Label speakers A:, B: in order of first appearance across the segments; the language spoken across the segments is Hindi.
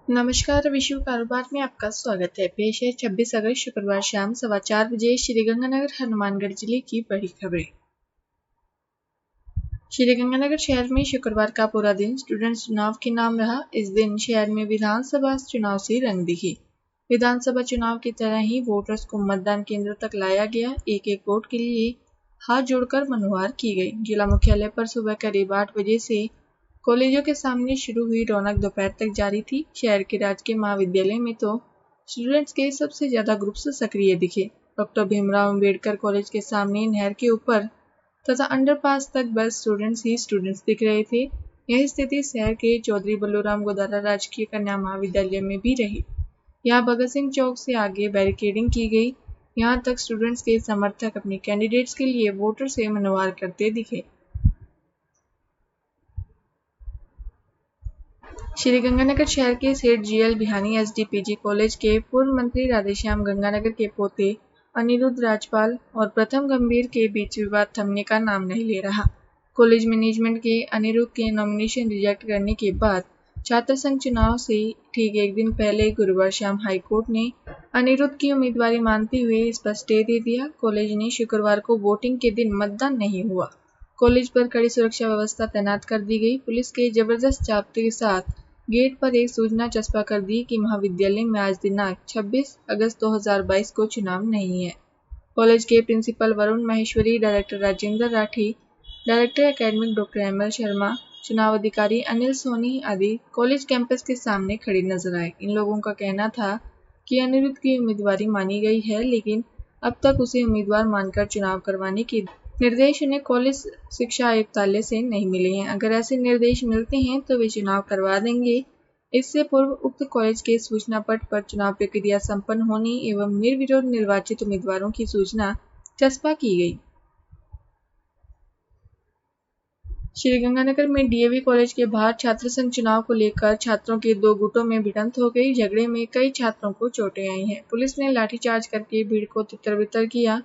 A: नमस्कार, विश्व कारोबार में आपका स्वागत है। पेश है 26 अगस्त शुक्रवार शाम 4:15 बजे श्रीगंगानगर हनुमानगढ़ जिले की बड़ी खबरें। श्रीगंगानगर शहर में शुक्रवार का पूरा दिन स्टूडेंट्स चुनाव के नाम रहा। इस दिन शहर में विधानसभा चुनाव से रंग दिखे। विधानसभा चुनाव की तरह ही वोटर्स को मतदान केंद्र तक लाया गया। एक एक वोट के लिए हाथ जोड़कर मनोहार की गई। जिला मुख्यालय पर सुबह करीब 8 बजे से कॉलेजों के सामने शुरू हुई रौनक दोपहर तक जारी थी। शहर के राजकीय महाविद्यालय में तो स्टूडेंट्स के सबसे ज्यादा ग्रुप्स सक्रिय दिखे। डॉक्टर भीमराव अंबेडकर कॉलेज के सामने नहर के ऊपर तथा अंडरपास तक बस स्टूडेंट्स ही स्टूडेंट्स दिख रहे थे। यह स्थिति शहर के चौधरी बल्लूराम गोदारा राजकीय कन्या महाविद्यालय में भी रही। यहाँ भगत सिंह चौक से आगे बैरिकेडिंग की गई। यहाँ तक स्टूडेंट्स के समर्थक अपने कैंडिडेट्स के लिए वोटर से मनोहार करते दिखे। श्रीगंगानगर शहर के सेठ जीएल बिहानी एसडीपीजी कॉलेज के पूर्व मंत्री राधेश्याम गंगानगर के पोते अनिरुद्ध राजपाल और प्रथम गंभीर के बीच विवाद थमने का नाम नहीं ले रहा। कॉलेज मैनेजमेंट के अनिरुद्ध के नॉमिनेशन रिजेक्ट करने के बाद छात्र संघ चुनाव से ठीक एक दिन पहले गुरुवार शाम हाईकोर्ट ने अनिरुद्ध की उम्मीदवारी मानते हुए इस पर स्टे दे दिया। कॉलेज ने शुक्रवार को वोटिंग के दिन मतदान नहीं हुआ। कॉलेज पर कड़ी सुरक्षा व्यवस्था तैनात कर दी गई। पुलिस के जबरदस्त जाब्ते के साथ गेट पर एक सूचना चस्पा कर दी कि महाविद्यालय में आज दिनांक 26 अगस्त 2022 को चुनाव नहीं है। कॉलेज के principal Varun Maheshwari, director Rajendra Rathi, director academic doctor ML Sharma, चुनाव अधिकारी अनिल सोनी आदि कॉलेज कैंपस के सामने खड़े नजर आए। इन लोगों का कहना था कि अनिरुद्ध की उम्मीदवारी मानी गई है, लेकिन अब तक उसे उम्मीदवार मानकर चुनाव करवाने के निर्देश उन्हें कॉलेज शिक्षा आयुक्तालय से नहीं मिले हैं। अगर ऐसे निर्देश मिलते हैं तो वे चुनाव करवा देंगे। इससे पूर्व उक्त कॉलेज के सूचना पट पर चुनाव प्रक्रिया संपन्न होने एवं निर्विरोध निर्वाचित उम्मीदवारों की सूचना चस्पा की गई। श्रीगंगानगर में डीएवी कॉलेज के बाहर छात्र संघ चुनाव को लेकर छात्रों के दो गुटों में भिड़ंत हो गई। झगड़े में कई छात्रों को चोटें आई हैं। पुलिस ने लाठीचार्ज करके भीड़ को तितर-बितर किया।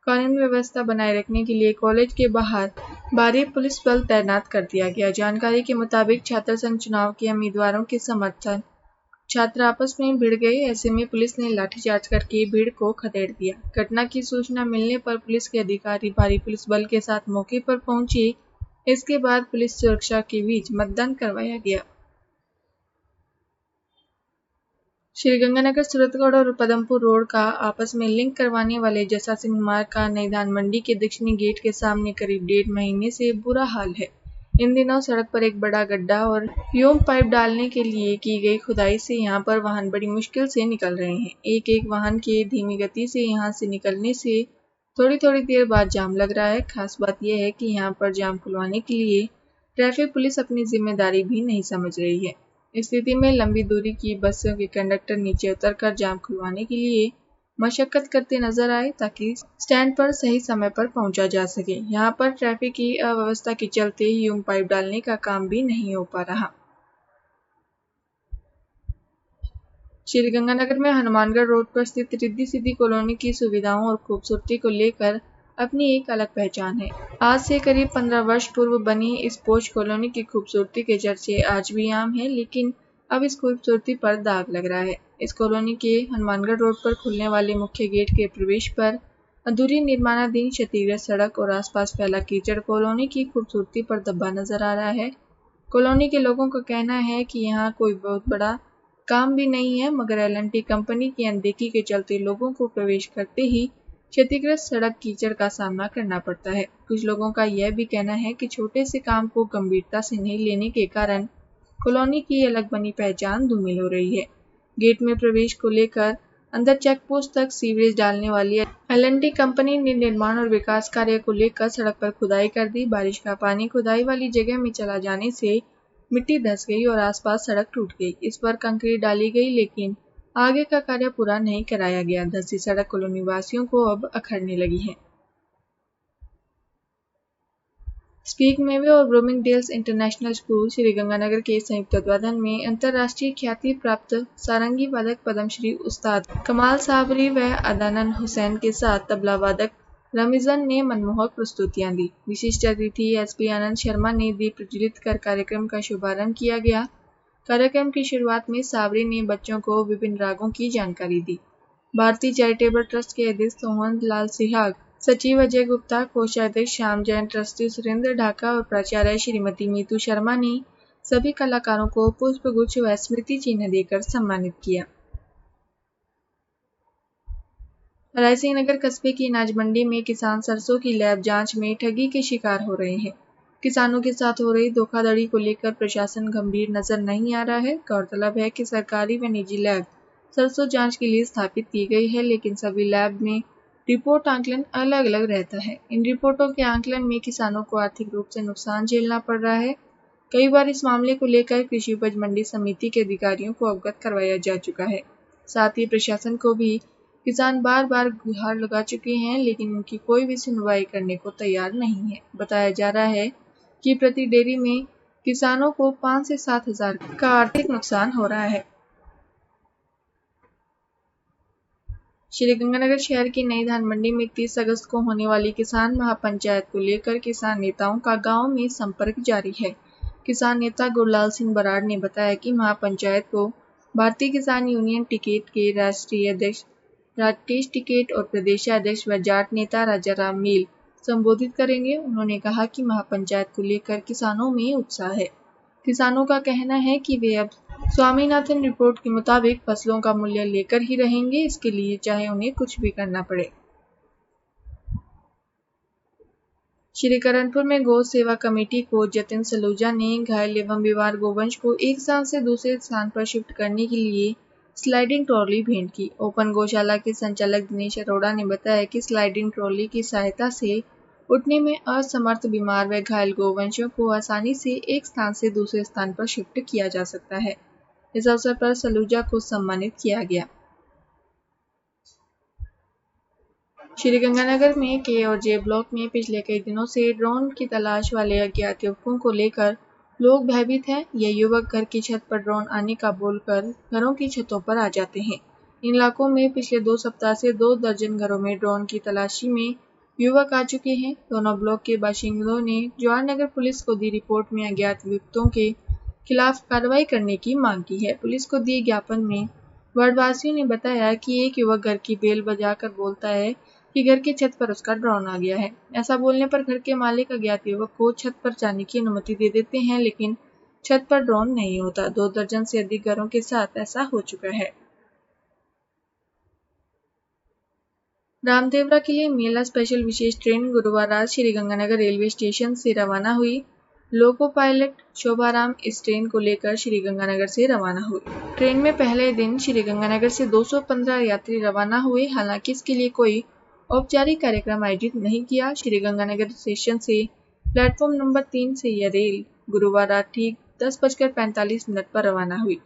A: कानून व्यवस्था बनाए रखने के लिए कॉलेज के बाहर भारी पुलिस बल तैनात कर दिया गया। जानकारी के मुताबिक छात्र संघ चुनाव के उम्मीदवारों के समर्थन छात्र आपस में भिड़ गए। ऐसे में पुलिस ने लाठीचार्ज करके भीड़ को खदेड़ दिया। घटना की सूचना मिलने पर पुलिस के अधिकारी भारी पुलिस बल के साथ मौके पर पहुंचे। इसके बाद पुलिस सुरक्षा के बीच मतदान करवाया गया। श्रीगंगानगर सूरतगढ़ और पदमपुर रोड का आपस में लिंक करवाने वाले जसा सिंह मार्ग का नईधान मंडी के दक्षिणी गेट के सामने करीब 1.5 महीने से बुरा हाल है। इन दिनों सड़क पर एक बड़ा गड्ढा और ह्यूम पाइप डालने के लिए की गई खुदाई से यहां पर वाहन बड़ी मुश्किल से निकल रहे हैं। एक एक वाहन के धीमी गति से यहां से निकलने से थोड़ी थोड़ी देर बाद जाम लग रहा है। खास बात यह है कि यहाँ पर जाम खुलवाने के लिए ट्रैफिक पुलिस अपनी जिम्मेदारी भी नहीं समझ रही है। स्थिति में लंबी दूरी की बसों के कंडक्टर नीचे उतरकर जाम खुलवाने के लिए मशक्कत करते नजर आए ताकि स्टैंड पर सही समय पर पहुंचा जा सके। यहाँ पर ट्रैफिक की अव्यवस्था के चलते ह्यूम पाइप डालने का काम भी नहीं हो पा रहा। श्रीगंगानगर में हनुमानगढ़ रोड पर स्थित रिद्धि सिद्धि कॉलोनी की सुविधाओं और खूबसूरती को लेकर अपनी एक अलग पहचान है। आज से करीब 15 वर्ष पूर्व बनी इस पोश कॉलोनी की खूबसूरती के चर्चे आज भी आम हैं, लेकिन अब इस खूबसूरती पर दाग लग रहा है। इस कॉलोनी के हनुमानगढ़ रोड पर खुलने वाले मुख्य गेट के प्रवेश पर अधूरी निर्माणाधीन क्षतिग्रस्त सड़क और आसपास फैला कीचड़ कॉलोनी की खूबसूरती पर दबा नजर आ रहा है। कॉलोनी के लोगों का कहना है कि यहाँ कोई बहुत बड़ा काम भी नहीं है, मगर एल&टी कंपनी की अनदेखी के चलते लोगों को प्रवेश करते ही क्षतिग्रस्त सड़क कीचड़ का सामना करना पड़ता है। कुछ लोगों का यह भी कहना है कि छोटे से काम को गंभीरता से नहीं लेने के कारण कॉलोनी की अलग बनी पहचान धूमिल हो रही है। गेट में प्रवेश को लेकर अंदर चेक पोस्ट तक सीवरेज डालने वाली एल&टी कंपनी ने निर्माण और विकास कार्य को लेकर सड़क पर खुदाई कर दी। बारिश का पानी खुदाई वाली जगह में चला जाने से मिट्टी धंस गई और आसपास सड़क टूट गई। इस पर कंक्रीट डाली गई, लेकिन आगे का कार्य पूरा नहीं कराया गया। धंसी सड़क कॉलोनी वासियों को अब अखरने लगी है। स्पीक मेवे और ब्लूमिंगडेल्स इंटरनेशनल स्कूल श्रीगंगानगर के संयुक्त तत्वाधान में अंतर्राष्ट्रीय ख्याति प्राप्त सारंगी वादक पद्मश्री उस्ताद कमाल साबरी व अदनान हुसैन के साथ तबला वादक रमीजन ने मनमोहक प्रस्तुतियां दी। विशिष्ट अतिथि एसपी आनंद शर्मा ने दीप प्रज्वलित कर कार्यक्रम का शुभारंभ किया गया। कार्यक्रम की शुरुआत में सावरी ने बच्चों को विभिन्न रागों की जानकारी दी। भारतीय चैरिटेबल ट्रस्ट के अध्यक्ष सोहन लाल सिहाग, सचिव अजय गुप्ता, कोषाध्यक्ष श्याम जैन, ट्रस्टी सुरेंद्र ढाका और प्राचार्य श्रीमती मीतू शर्मा ने सभी कलाकारों को पुष्पगुच्छ व स्मृति चिन्ह देकर सम्मानित किया। रायसिंह नगर कस्बे की अनाज मंडी में किसान सरसों की लैब जांच में ठगी के शिकार हो रहे हैं। किसानों के साथ हो रही धोखाधड़ी को लेकर प्रशासन गंभीर नजर नहीं आ रहा है। गौरतलब है कि सरकारी व निजी लैब सरसों जांच के लिए स्थापित की गई है, लेकिन सभी लैब में रिपोर्ट आंकलन अलग अलग रहता है। इन रिपोर्टों के आंकलन में किसानों को आर्थिक रूप से नुकसान झेलना पड़ रहा है। कई बार इस मामले को लेकर कृषि उपज मंडी समिति के अधिकारियों को अवगत करवाया जा चुका है। साथ ही प्रशासन को भी किसान बार बार गुहार लगा चुके हैं, लेकिन उनकी कोई भी सुनवाई करने को तैयार नहीं है। बताया जा रहा है कि प्रति डेयरी में किसानों को 5 से 7 हजार का आर्थिक नुकसान हो रहा है। श्रीगंगानगर शहर की नई धान मंडी में 30 अगस्त को होने वाली किसान महापंचायत को लेकर किसान नेताओं का गांव में संपर्क जारी है। किसान नेता गुरलाल सिंह बराड़ ने बताया कि महापंचायत को भारतीय किसान यूनियन टिकैत के राष्ट्रीय अध्यक्ष राकेश टिकैत और प्रदेशाध्यक्ष व जाट नेता राजाराम मील संबोधित करेंगे। उन्होंने कहा कि महापंचायत को लेकर किसानों में उत्साह है। किसानों का कहना है कि वे अब स्वामीनाथन रिपोर्ट के मुताबिक फसलों का मूल्य लेकर ही रहेंगे, इसके लिए चाहे उन्हें कुछ भी करना पड़े। श्री करणपुर में गौ सेवा कमेटी को जतिन सलूजा ने घायल एवं बीमार गोवंश को एक स्थान से दूसरे स्थान पर शिफ्ट करने के लिए स्लाइडिंग ट्रॉली भेंट की। ओपन गौशाला के संचालक दिनेश अरोड़ा ने बताया कि स्लाइडिंग ट्रॉली की सहायता से उठने में असमर्थ बीमार व घायल गोवंशों को आसानी से एक स्थान से दूसरे स्थान पर शिफ्ट किया जा सकता है। इस अवसर पर सलूजा को सम्मानित किया गया। श्रीगंगानगर में के और जे ब्लॉक में पिछले कई दिनों से ड्रोन की तलाश वाले अज्ञात युवकों को लेकर लोग भयभीत हैं। ये युवक घर की छत पर ड्रोन आने का बोलकर घरों की छतों पर आ जाते हैं। इन इलाकों में पिछले 2 सप्ताह से 2 दर्जन घरों में ड्रोन की तलाशी में युवक आ चुके हैं। दोनों ब्लॉक के बाशिंदों ने जवाहरनगर पुलिस को दी रिपोर्ट में अज्ञात युवकों के खिलाफ कार्रवाई करने की मांग की है। पुलिस को दिए ज्ञापन में वार्डवासियों ने बताया कि एक युवक घर की बेल बजाकर बोलता है कि घर की छत पर उसका ड्रोन आ गया है। ऐसा बोलने पर घर के मालिक अज्ञात युवक को छत पर जाने की अनुमति दे देते हैं, लेकिन छत पर ड्रोन नहीं होता। 2 दर्जन से अधिक घरों के साथ ऐसा हो चुका है। रामदेवरा के लिए मेला स्पेशल विशेष ट्रेन गुरुवार रात श्रीगंगानगर रेलवे स्टेशन से रवाना हुई। लोको पायलट शोभाराम इस ट्रेन को लेकर श्रीगंगानगर से रवाना हुई। ट्रेन में पहले दिन श्रीगंगानगर से 215 यात्री रवाना हुए। हालांकि इसके लिए कोई औपचारिक कार्यक्रम आयोजित नहीं किया। श्रीगंगानगर स्टेशन से प्लेटफॉर्म नंबर 3 से यह रेल गुरुवार रात ठीक 10:45 पर रवाना हुई।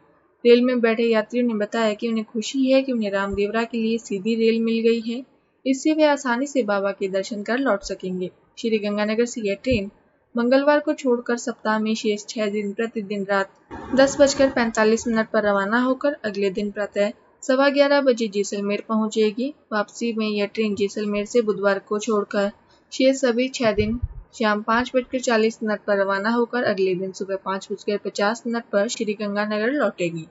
A: रेल में बैठे यात्रियों ने बताया कि उन्हें खुशी है कि उन्हें रामदेवरा के लिए सीधी रेल मिल गई है। इससे वे आसानी से बाबा के दर्शन कर लौट सकेंगे। श्रीगंगानगर से यह ट्रेन मंगलवार को छोड़कर सप्ताह में शेष 6 दिन प्रतिदिन रात 10:45 पर रवाना होकर अगले दिन प्रातः 11:15 बजे जैसलमेर पहुंचेगी। वापसी में यह ट्रेन जैसलमेर से बुधवार को छोड़कर शेष सभी 6 दिन शाम 5:40 पर रवाना होकर अगले दिन सुबह 5:50 पर श्रीगंगानगर लौटेगी।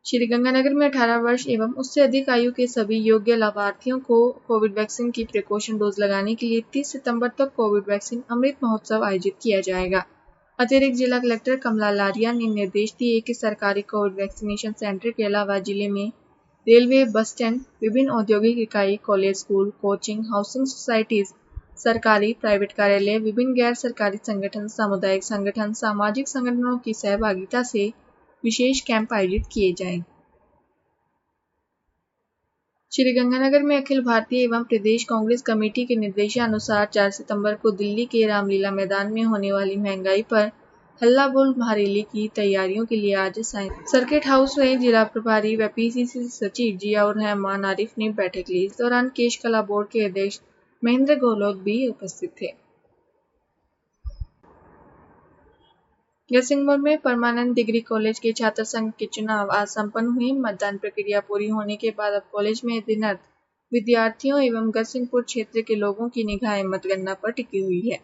A: श्रीगंगानगर में 18 वर्ष एवं उससे अधिक आयु के सभी योग्य लाभार्थियों को कोविड वैक्सीन की प्रिकॉशन डोज लगाने के लिए 30 सितंबर तक कोविड वैक्सीन अमृत महोत्सव आयोजित किया जाएगा। अतिरिक्त जिला कलेक्टर कमला लारिया ने निर्देश दिए कि सरकारी कोविड वैक्सीनेशन सेंटर के अलावा जिले में रेलवे, बस स्टैंड, विभिन्न औद्योगिक इकाई, college, school, coaching, housing societies, सरकारी प्राइवेट कार्यालय, विभिन्न गैर सरकारी संगठन, सामुदायिक संगठन, सामाजिक संगठनों की सहभागिता से विशेष कैंप आयोजित किए जाएं। श्रीगंगानगर में अखिल भारतीय एवं प्रदेश कांग्रेस कमेटी के निर्देशानुसार 4 सितंबर को दिल्ली के रामलीला मैदान में होने वाली महंगाई पर हल्ला बोल महारैली की तैयारियों के लिए आज सर्किट हाउस में जिला प्रभारी व पीसीसी सचिव जियाउर रहमान आरिफ ने बैठक ली। इस दौरान केश कला बोर्ड के अध्यक्ष महेंद्र गहलोत भी उपस्थित थे। जयसिंहपुर में परमानंद डिग्री कॉलेज के छात्र संघ के चुनाव आज संपन्न हुए। मतदान प्रक्रिया पूरी होने के बाद अब कॉलेज में अध्ययनरत विद्यार्थियों एवं जयसिंहपुर क्षेत्र के लोगों की निगाहें मतगणना पर टिकी हुई है।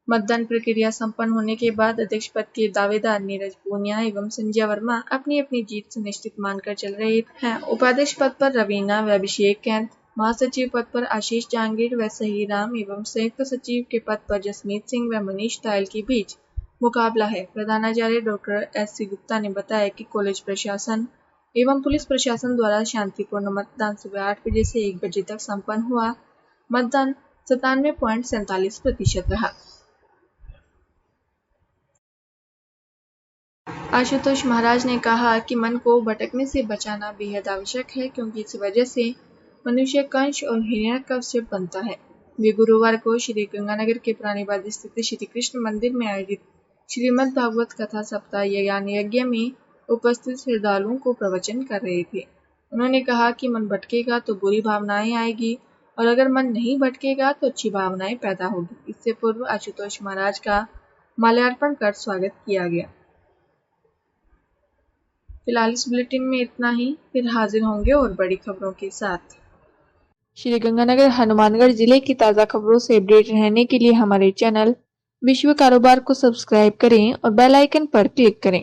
A: मतदान प्रक्रिया संपन्न होने के बाद अध्यक्ष पद के दावेदार नीरज पूनिया एवं संजय वर्मा अपनी अपनी जीत सुनिश्चित मानकर चल रहे हैं। उपाध्यक्ष पद पर रवीना व अभिषेक कैंत, महासचिव पद पर आशीष जहांगीर व सही राम एवं संयुक्त सचिव के पद पर जसमीत सिंह व मनीष तायल के बीच मुकाबला है। प्रधानाचार्य डॉक्टर S.C. गुप्ता ने बताया कि कॉलेज प्रशासन एवं पुलिस प्रशासन द्वारा शांतिपूर्ण मतदान सुबह 8 बजे से 1 बजे तक संपन्न हुआ। मतदान 97.47% रहा। आशुतोष महाराज ने कहा कि मन को भटकने से बचाना बेहद आवश्यक है, क्योंकि इस वजह से मनुष्य कंस और हिरण्यकश्यप बनता है। वे गुरुवार को श्री गंगानगर के पुरानीबाद स्थित श्री कृष्ण मंदिर में आयोजित श्रीमद् भागवत कथा सप्ताह ज्ञान यज्ञ में उपस्थित श्रद्धालुओं को प्रवचन कर रहे थे। उन्होंने कहा कि मन भटकेगा तो बुरी भावनाएं आएगी और अगर मन नहीं भटकेगा तो अच्छी भावनाएं पैदा होगी। इससे पूर्व आशुतोष महाराज का माल्यार्पण कर स्वागत किया गया। फिलहाल इस बुलेटिन में इतना ही, फिर हाजिर होंगे और बड़ी खबरों के साथ। श्री गंगानगर हनुमानगढ़ जिले की ताज़ा खबरों से अपडेट रहने के लिए हमारे चैनल विश्व कारोबार को सब्सक्राइब करें और बेल आइकन पर क्लिक करें।